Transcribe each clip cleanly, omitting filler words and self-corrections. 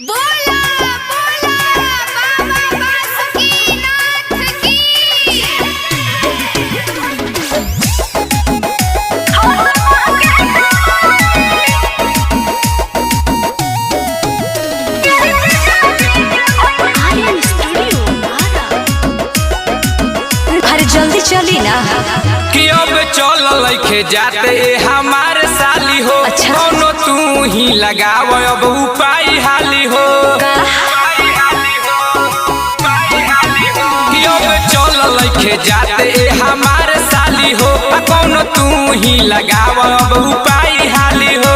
बोला बोला बाबा बासुकीनाथ की। आर्यन स्टूडियो अरे जल्दी चली ना कि अब चल लइके जाते हमारे साली हो। अच्छा। कोनो तू ही लगाव अब उपाय हाली हो। कि अब चल लइके जाते हमारे साली हो। कोनो तू ही लगाव अब उपाय हाली हो।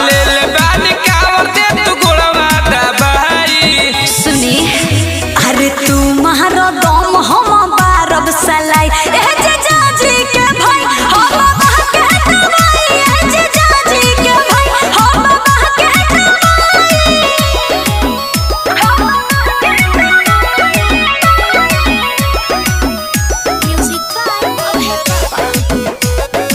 ले ले बानी कावर दे तू गोड़वा दबाई। सुनी अरे तू महारो दम हम बारब सलाई ए जीजाजी के भाई हो बाबा के दवाई ए जीजाजी के भाई हो बाबा के दवाई। म्यूजिक बाय अभय पापा।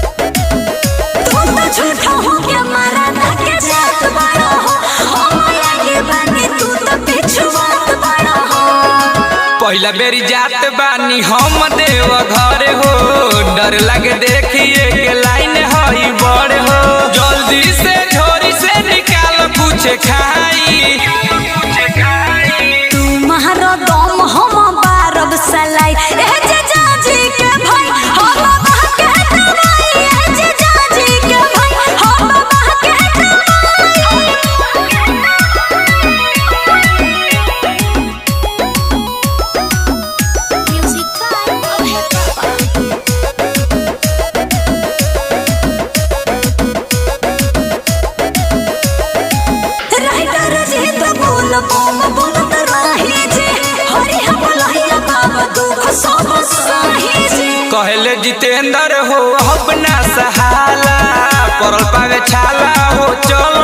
तू तो झूठा हो के मारा ना के जात बड़ा हो हम आगे बने तू तो पिछुआत बड़ा हो। पहला बेरी जात बानी हम देव घर हो। डर लगे देखिए के लाइन हई बड़ हो। जल्दी से झोरी से निकाल कुछ खाई। तू महारो दम हम बारब सलाई ए जीजाजी के भाई हो बाबा के दवाई ए जीजाजी के भाई हो बाबा के दवाई। म्यूजिक बाय अभय पापा। राइटर जी तो बोल बोम बोलत रही जी हरि हम लहिया बाबा दुख सब सही जी। कहले जितेंद्र हो अपना सहाला। परल पावे छाला हो चल